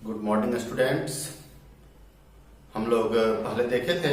Good morning students. हम लोग पहले देखे थे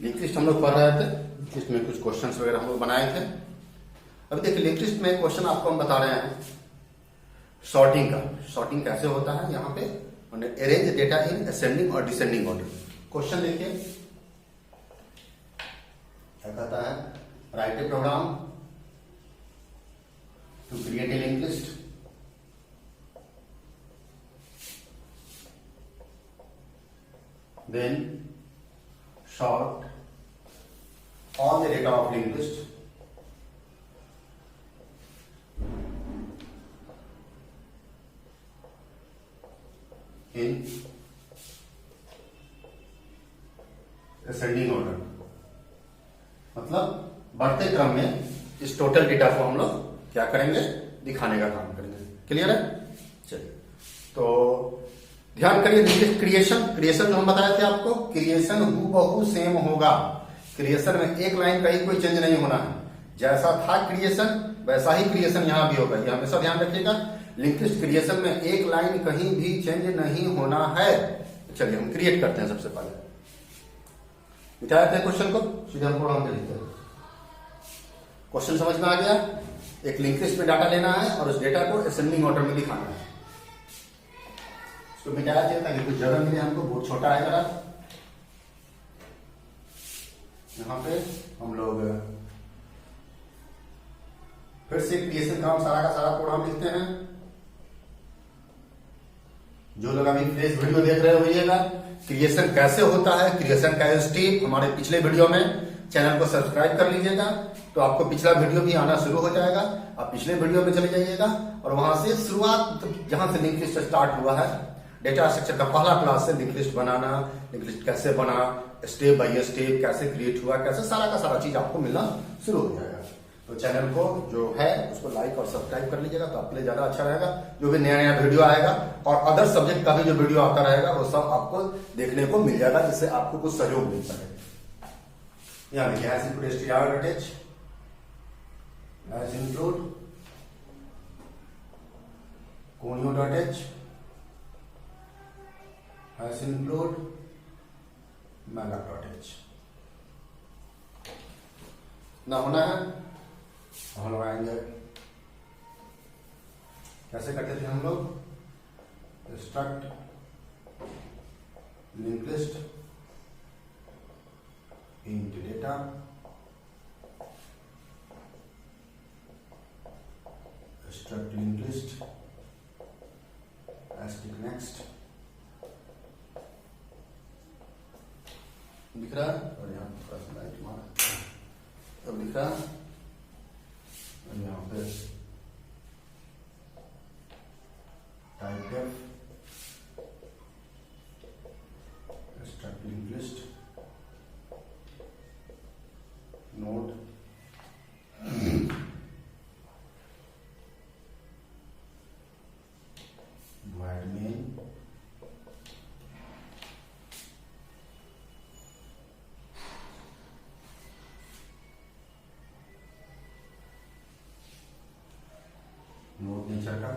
लिंक लिस्ट, हम लोग पढ़ रहे थे। लिंक लिस्ट में कुछ क्वेश्चंस वगैरह हम लोग बनाए थे। अभी देखिए लिंक लिस्ट में क्वेश्चन आपको हम बता रहे हैं सॉर्टिंग का। सॉर्टिंग कैसे होता है यहाँ पे, अरेंज डेटा इन असेंडिंग और डिसेंडिंग ऑर्डर। क्वेश्चन देखिए क्या कहता है, write a program to create a link list then sort all the data of linked list in ascending order। मतलब बढ़ते क्रम में इस टोटल डेटा को हम लोग क्या करेंगे, दिखाने का काम करेंगे। क्लियर है? चलिए तो ध्यान करिए। क्रिएशन जो हम बताए थे आपको, क्रिएशन हूबहू सेम होगा। क्रिएशन में एक लाइन कहीं कोई चेंज नहीं होना है। जैसा था क्रिएशन वैसा ही क्रिएशन यहां भी होगा। ये हमेशा ध्यान रखिएगा। लिंक लिस्ट क्रिएशन में एक लाइन कहीं भी चेंज नहीं होना है। चलिए हम क्रिएट करते हैं। सबसे पहले मिटाते हैं क्वेश्चन को, सीधे हम प्रोग्राम पे लिखते हैं। क्वेश्चन समझ में आ गया? एक लिंक लिस्ट में डाटा लेना है और उस डेटा को असेंडिंग ऑर्डर में दिखाना है। तो मिटाया जाए ताकि कुछ जगह मिले हमको। बहुत छोटा है जरा। यहां पे हम लोग फिर से क्रिएशन का सारा का सारा प्रोग्राम लिखते हैं। जो लोग अभी फ्रेश वीडियो देख रहे होइएगा, क्रिएशन कैसे होता है, क्रिएशन का स्टेप हमारे पिछले वीडियो में, चैनल को सब्सक्राइब कर लीजिएगा तो आपको पिछला वीडियो भी आना शुरू हो जाएगा। आप पिछले वीडियो में चले जाइएगा और वहां से शुरुआत जहां से लिंक लिस्ट स्टार्ट हुआ है, डेटा स्ट्रक्चर का पहला क्लास से लिंक लिस्ट बनाना, लिंक लिस्ट कैसे बना, स्टेप बाय स्टेप कैसे क्रिएट हुआ, कैसे सारा का सारा चीज आपको मिलना शुरू हो जाएगा। तो चैनल को जो है उसको लाइक और सब्सक्राइब कर लीजिएगा तो आपके लिए ज्यादा अच्छा रहेगा। जो भी नया नया वीडियो आएगा और अदर सब्जेक्ट का भी जो वीडियो आता रहेगा वो सब आपको देखने को मिल जाएगा, जिससे आपको कुछ सहयोग मिल सके। यहाँ देखिए as include str.h, as include conio.h, as include malloc.h ना होना है। हम लोग आएंगे, कैसे करते थे हम लोग, struct link list int data struct link list asterisk next दिख रहा है। और यहाँ थोड़ा सा लाइट मारा अब दिख रहा है। और यहाँ पे typedef struct link list node void main node nature का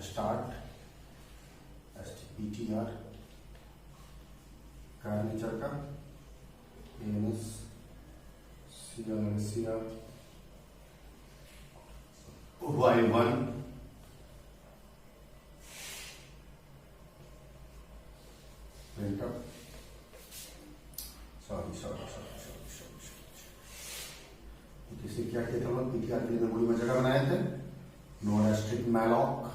स्टार्ट ptr कार नेचर का ans cr while one इसे क्या कहते हैं, हम पीटीआर के लिए मेमोरी में जगह बनाए थे। Node asterisk malloc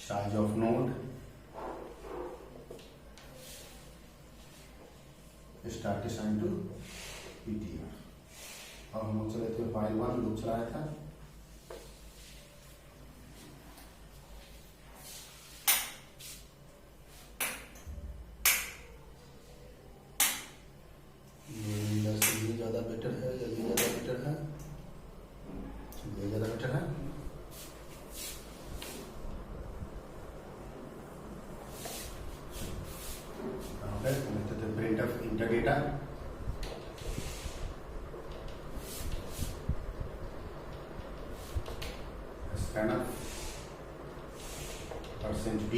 size of node start assign to PTR. और हम लोग चले थे फाइल वन लूप चलाया था। ज्यादा बेटर है या ये ज्यादा बेटर है? ये ज्यादा बेटर है। Print of inter data scanf %d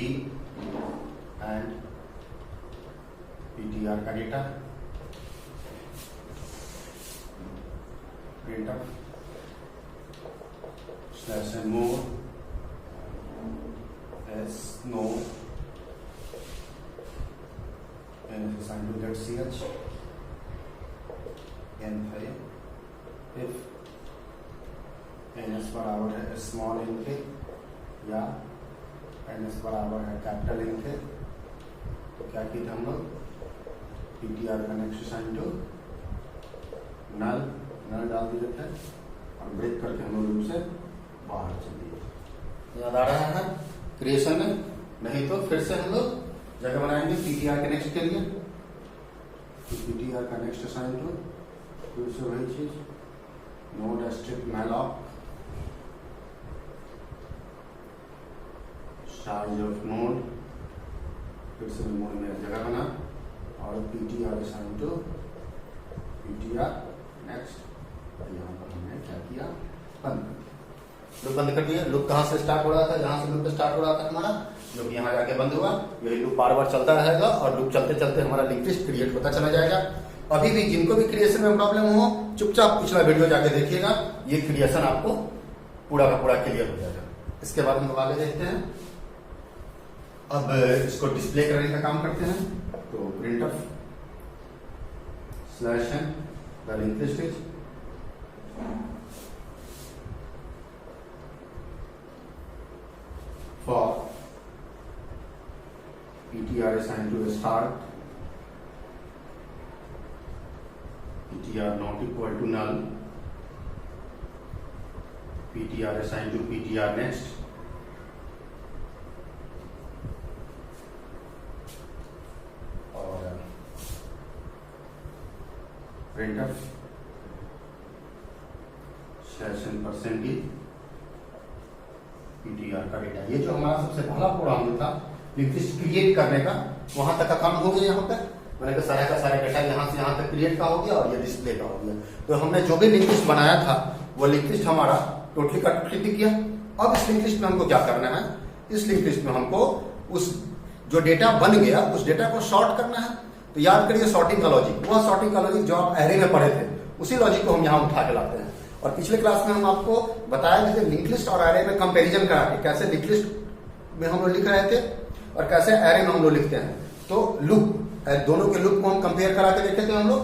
and ptr का data, printf /more s no n is assigned to ZCH n है if ns बराबर है स्मॉल n के या ns बराबर है कैपिटल n के, तो क्या किए थे हम लोग, ptr का नेक्स्ट असाइन टू नल डाल दिए थे और ब्रेक करके हम लोग से बाहर चलिए। याद आ रहा है क्रिएशन में? नहीं तो फिर से हम लोग जगह बनाएंगे ptr के नेक्स्ट के लिए, तो ptr का नेक्स्ट असाइन टू फिर से वही चीज, node strip malloc size of node, फिर से मेमोरी में जगह बना और ptr assign to ptr next. यहाँ पर हमने क्या किया, बंद लूप बंद कर दिया। लूप कहाँ से स्टार्ट हो रहा था, यहाँ से लूप स्टार्ट हो रहा था हमारा, जो कि यहाँ जाके बंद हुआ। यही लूप बार बार चलता रहेगा और लूप चलते चलते हमारा लिंक लिस्ट क्रिएट होता चला जाएगा। अभी भी जिनको भी क्रिएशन में प्रॉब्लम हो, चुपचाप पिछला वीडियो जाके देखिएगा, ये क्रिएशन आपको पूरा का पूरा क्लियर हो जाएगा। इसके बाद हम लोग आगे देखते हैं। अब इसको डिस्प्ले करने का काम करते हैं, तो printf /n the link list is for ptr assigned to start, ptr not equal to null, ptr assigned to ptr next, और printf /n% ptr का डेटा। ये जो हमारा सबसे पहला प्रोग्राम था लिंक लिस्ट क्रिएट करने का, वहां तक का काम हो गया। यहाँ पर मैंने कहा सारा का सारा डेटा यहाँ से यहाँ तक क्रिएट का हो गया और ये डिस्प्ले का हो गया। तो हमने जो भी लिंक लिस्ट बनाया था वो लिंक लिस्ट हमारा टोटली का टोटली दिख गया। अब इस लिंक लिस्ट में हमको क्या करना है, इस लिंक लिस्ट में हमको उस जो डेटा बन गया उस डेटा को सॉर्ट करना है। तो याद करिए सॉर्टिंग का लॉजिक, वह सॉर्टिंग का लॉजिक जो आप एरे में पढ़े थे उसी लॉजिक को हम यहाँ उठा के लाते हैं। और पिछले क्लास में हम आपको बताया कि लिंक लिस्ट और एरे में कंपैरिजन करा के कैसे लिंक लिस्ट में हम लोग लिख रहे थे और कैसे एरे में हम लोग लिखते हैं। तो लूप दोनों के लूप को हम कंपेयर करा के देखे थे हम लोग।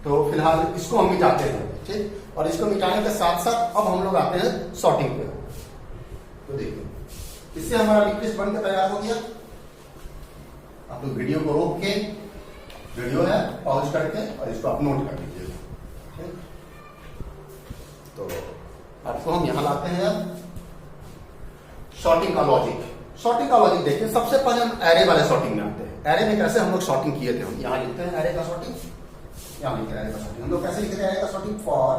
तो फिलहाल इसको हम मिटाते हैं, ठीक। और इसको मिटाने के साथ साथ अब हम लोग आते हैं सॉर्टिंग पे। तो देखिए इससे हमारा लिंक लिस्ट बनकर तैयार हो गया। आप लोग वीडियो को रोक के, वीडियो है पॉज करके और इसको आप नोट कर लीजिएगा, ठीक। तो आपको हम यहां लाते हैं सॉर्टिंग का लॉजिक। सॉर्टिंग का लॉजिक देखिए, सबसे पहले हम एरे वाले सॉर्टिंग में आते हैं। एरे में कैसे हम लोग सॉर्टिंग किए थे, हम यहां लिखते हैं एरे का सॉर्टिंग, यहां लिखते हैं एरे का सॉर्टिंग। हम लोग कैसे लिखते हैं एरे का sorting, for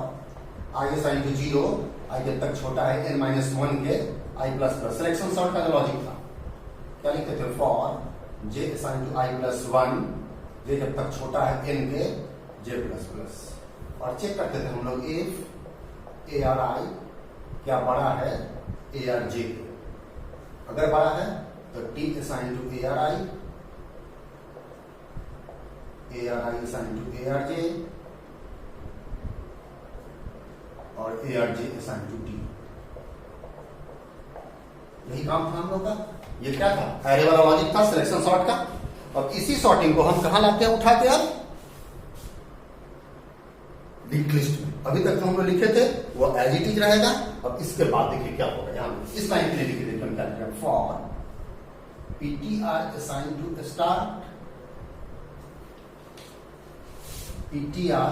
i assign to 0, i जब तक छोटा है n-1 के i++। सिलेक्शन सॉर्ट का जो लॉजिक था क्या लिखते थे, for j assign to i+1, j जब तक छोटा है n के j++। और चेक करते थे हम लोग इफ ARI क्या बड़ा है ARJ, अगर बड़ा है तो T assign to ARI, ARI assign to ARJ और ARJ असाइन टू T। यही काम था हम लोग का। ये क्या था, एरे वाला लॉजिक था सिलेक्शन सॉर्ट का। और इसी सॉर्टिंग को हम कहां लाते हैं उठा के, अब लिंक लिस्ट में। अभी तक जो हम लोग लिखे थे वो एज इट इज रहेगा। अब इसके बाद देखिए क्या होगा, यहां इस लाइन के लिए लिखे थे हम क्या लिखेंगे, for ptr assign to start, ptr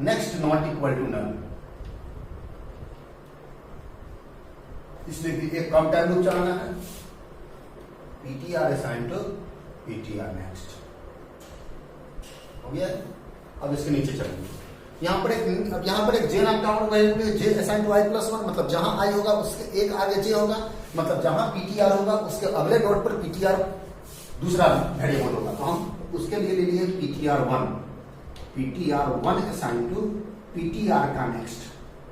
next not equal to null. इसलिए भी एक काउंटर लूप चलाना है, ptr assign to ptr next हो गया। अब इसके नीचे चलेंगे, यहाँ पर एक जे नाम का जे असाइन टू i+1, मतलब जहां i होगा उसके एक आगे j होगा, मतलब जहां ptr होगा उसके अगले नोड पर ptr दूसरा वेरिएबल होगा। तो हम उसके लिए ले लिए ptr1 असाइन टू ptr का नेक्स्ट।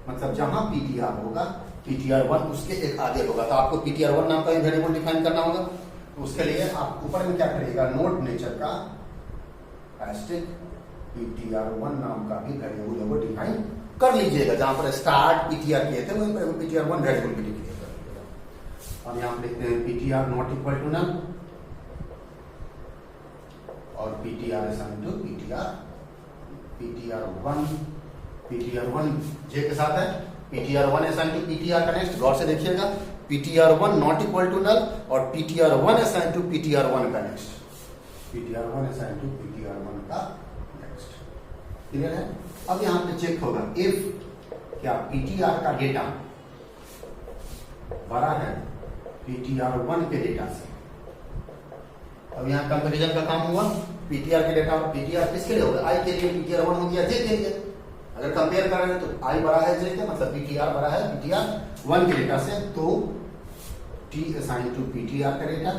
मतलब जहां पीटीआर होगा ptr1 उसके एक आगे होगा, तो आपको ptr1 नाम का वेरिएबल डिफाइन करना होगा। तो उसके लिए आप ऊपर में क्या करिएगा, नोट नेचर का एस्टिक ptr1 नाम का भी वेरिएबल वो डिफाइन कर लीजिएगा। जहां पर स्टार्ट ptr किए थे वहीं पर ptr1 वेरिएबल भी डिक्लेयर कर लीजिएगा। और यहां पर लिखते हैं ptr not equal to null और ptr असाइन टू ptr1 जे के साथ है, ptr1 असाइन टू ptr का नेक्स्ट, गौर से देखिएगा, ptr1 not equal to null और ptr1 असाइन टू ptr1 का next, ptr1 assign to ptr1 का नेक्स्ट। क्लियर है? अब यहां पे चेक होगा इफ क्या ptr का डेटा बड़ा है ptr1 के डेटा से। अब यहाँ कंपैरिजन का काम हुआ, ptr के डेटा और ptr किसके लिए होगा, i के लिए ptr1 हो गया j के लिए। अगर कंपेयर कर रहे हैं तो i बड़ा है j का, मतलब ptr बड़ा है ptr1 के डेटा से, तो t असाइन टू ptr का डेटा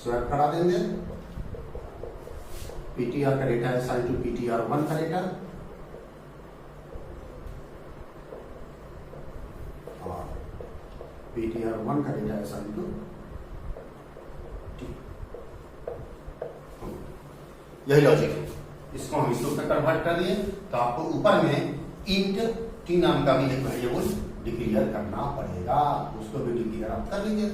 स्वैप करा देंगे, ptr का डेटा असाइन टू ptr1 का डेटा और ptr1 का डेटा असाइन टू यही लॉजिक है। इसको हम इसको कन्वर्ट कर दिए, तो आपको ऊपर में इंट टी नाम का भी एक वेरिएबल डिक्लेयर करना पड़ेगा, उसको भी डिक्लेयर आप कर लीजिए।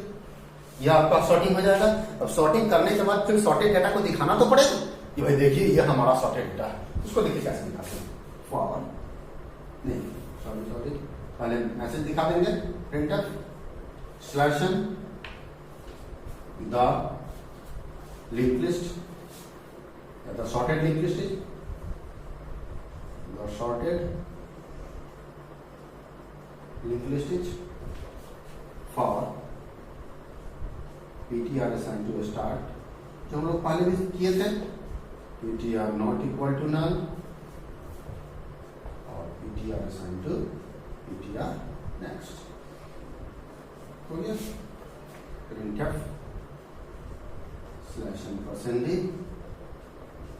यह आपका सॉर्टिंग हो जाएगा। अब सॉर्टिंग करने के बाद फिर सॉर्टेड डेटा को दिखाना तो पड़ेगा कि भाई देखिए ये हमारा सॉर्टेड डेटा है। उसको देखिए कैसे दिखाते हैं, फॉरवर्ड नहीं सॉरी पहले मैसेज दिखा देंगे, printer slash n the link list, the sorted linked list is the sorted linked list is for ptr assigned to start, जो हम लोग पहले भी किए थे, ptr not equal to null और ptr assigned to ptr next। हो गया, printf /& d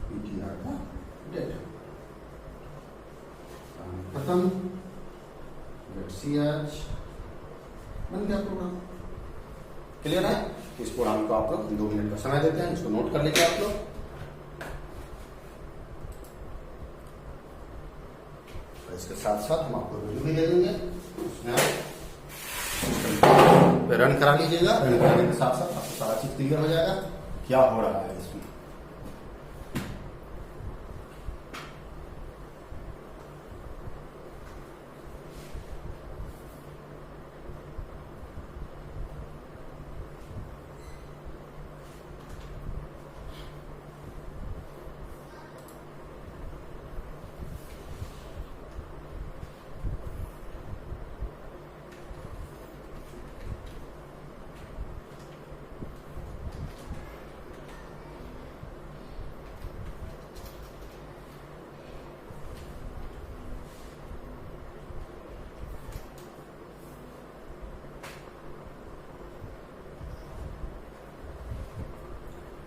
ptr का डेटा खत्म। लेट्स सी आज बन गया प्रोग्राम। क्लियर है? इस प्रोग्राम को आप लोग 2 मिनट का समय देते हैं, इसको नोट कर लीजिए आप लोग। इसके साथ साथ हम आपको वीडियो भी दे देंगे, उसमें आप रन करा लीजिएगा। रन कराने के साथ साथ आपको सारा चीज क्लियर हो जाएगा क्या हो रहा है इसमें।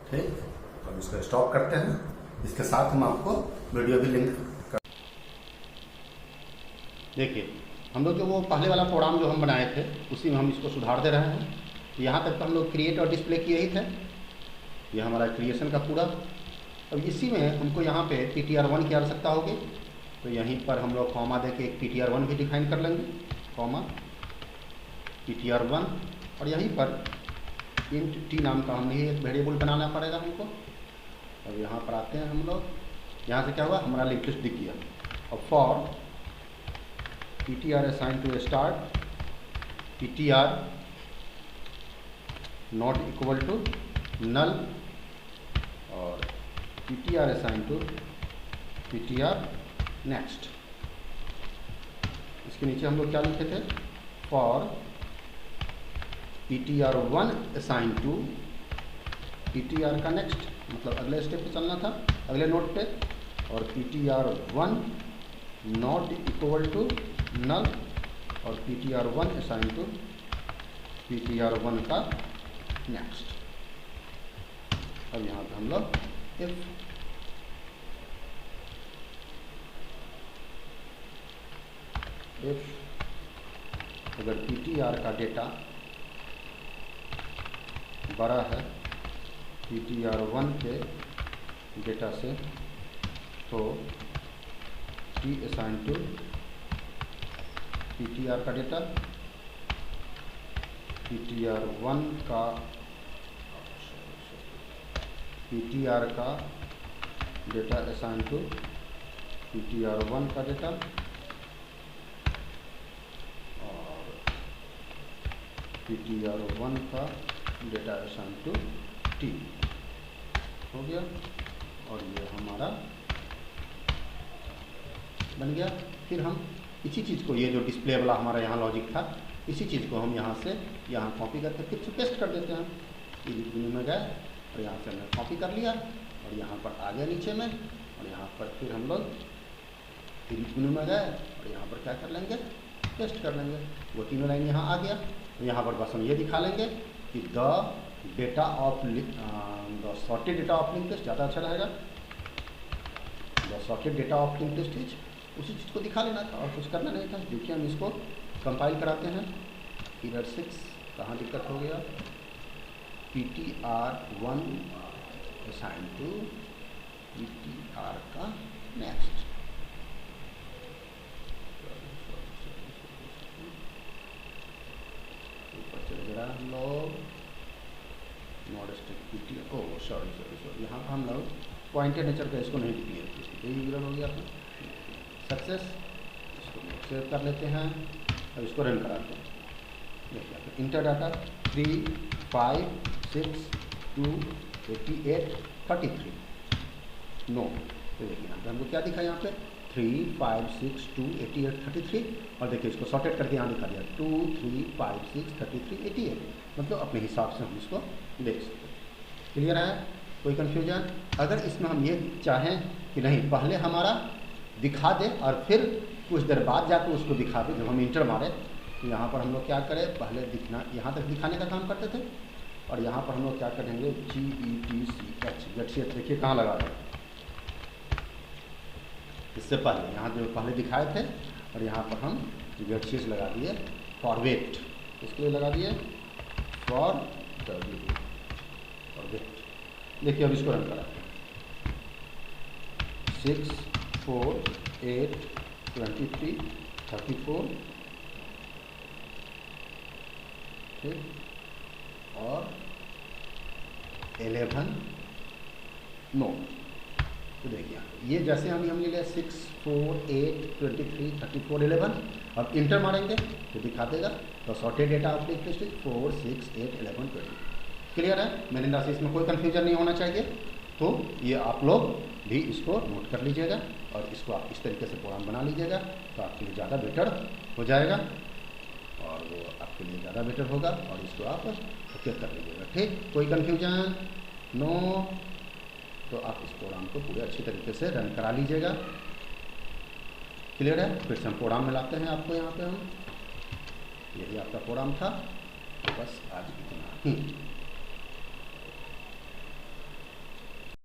ठीक, तो हम इसको स्टॉप करते हैं। इसके साथ हम आपको वीडियो भी लिंक कर। देखिए हम लोग जो वो पहले वाला प्रोग्राम जो हम बनाए थे उसी में हम इसको सुधार दे रहे हैं। यहाँ तक तो हम लोग क्रिएट और डिस्प्ले किए ही थे, ये हमारा क्रिएशन का पूरा। अब इसी में हमको यहाँ पे ptr1 की आवश्यकता होगी, तो यहीं पर हम लोग कॉमा दे के एक ptr1 भी डिफाइन कर लेंगे, कॉमा ptr1, और यहीं पर इंट टी नाम का हमें एक वेरिएबल बनाना पड़ेगा हमको। अब यहाँ पर आते हैं हम लोग, यहाँ से क्या हुआ, हमारा लिंक लिस्ट दिख गया। अब for ptr assign to start ptr not equal to null और ptr assign to ptr next. इसके नीचे हम लोग क्या लिखे थे, for ptr1 assign to ptr का नेक्स्ट, मतलब अगले स्टेप पे चलना था, अगले नोट पे, और ptr1 not equal to null और ptr1 असाइन टू ptr1 का नेक्स्ट। अब यहाँ पे हम लोग इफ इफ अगर PTR का डेटा बड़ा है PTR1 के डेटा से तो T असाइन टू PTR का डेटा, PTR1 का PTR का डेटा असाइन टू PTR1 का डेटा और PTR1 का डेटा असाइन टू T हो गया। और ये हमारा बन गया। फिर हम इसी चीज़ को, ये जो डिस्प्ले वाला हमारा यहाँ लॉजिक था, इसी चीज़ को हम यहाँ से यहाँ कॉपी करके फिर से पेस्ट कर देते हैं। एडिट मेन्यू में गए और यहाँ से हमने कॉपी कर लिया और यहाँ पर आ गया नीचे में, और यहाँ पर फिर हम लोग एडिट मेन्यू में गए और यहाँ पर क्या कर लेंगे, पेस्ट कर लेंगे। वो तीनों लाइन यहाँ आ गया। तो यहाँ पर बस हम ये दिखा लेंगे कि the data of the sorted data of link list, ज़्यादा अच्छा रहेगा। The sorted data of link list is, उसी चीज़ को दिखा लेना था और कुछ करना नहीं था। देखिए हम इसको कंपाइल कराते हैं। एरर 6 कहाँ दिक्कत हो गया, PTR1 असाइन टू PTR का नेक्स्ट। ऊपर चले जरा हम लोग मॉडेस्टिक PTR, ओ सॉरी यहाँ पर हम लोग पॉइंटेड नेचर का इसको नहीं डिक्लेयर किया, यही एरर हो गया था। सक्सेस, इसको सेव कर लेते हैं और इसको रन कराते हैं। देखिए इंटर डाटा 3, 5, 6, 2, 88, 33 नो। तो देखिए यहाँ पे हमको क्या दिखा, यहाँ पे 3, 5, 6, 2, 88, 33। और देखिए इसको सॉर्टेड करके यहाँ दिखा दिया 2, 3, 5, 6, 33, 88। मतलब अपने हिसाब से हम इसको देख सकते हैं। क्लियर है, कोई कन्फ्यूजन? अगर इसमें हम ये चाहें कि नहीं पहले हमारा दिखा दे और फिर कुछ देर बाद जाकर उसको दिखा दे, जब हम इंटर मारे, तो यहाँ पर हम लोग क्या करें, पहले दिखना, यहाँ तक दिखाने का काम करते थे और यहाँ पर हम लोग क्या करेंगे, GETCH देखिए कहाँ लगा रहे हैं। इससे पहले यहाँ जो पहले दिखाए थे और यहाँ पर हम GETCH लगा दिए फॉर वेट, इसके लिए लगा दिए फॉर वेट। देखिए अब इसको रन कराते हैं। 6, 4, 8, 23, 34 ठीक और 11 नो। तो देखिए ये जैसे हम ले लिया 6, 4, 8, 23, 34, 11। अब इंटर मारेंगे तो दिखा देगा तो sorted data of link list 4, 6, 8, 11, 20। Clear है मेरे अंदाज से, इसमें कोई कन्फ्यूजन नहीं होना चाहिए। तो ये आप लोग भी इसको नोट कर लीजिएगा और इसको आप इस तरीके से प्रोग्राम बना लीजिएगा तो आपके लिए ज़्यादा बेटर हो जाएगा और वो आपके लिए ज़्यादा बेटर होगा और इसको आप ओके कर लीजिएगा। ठीक, कोई कन्फ्यूजन नो? तो आप इस प्रोग्राम को पूरे अच्छी तरीके से रन करा लीजिएगा। क्लियर है, फिर से हम प्रोग्राम में लाते हैं आपको। यहाँ पे हम, यही आपका प्रोग्राम था, तो बस आज इतना ही।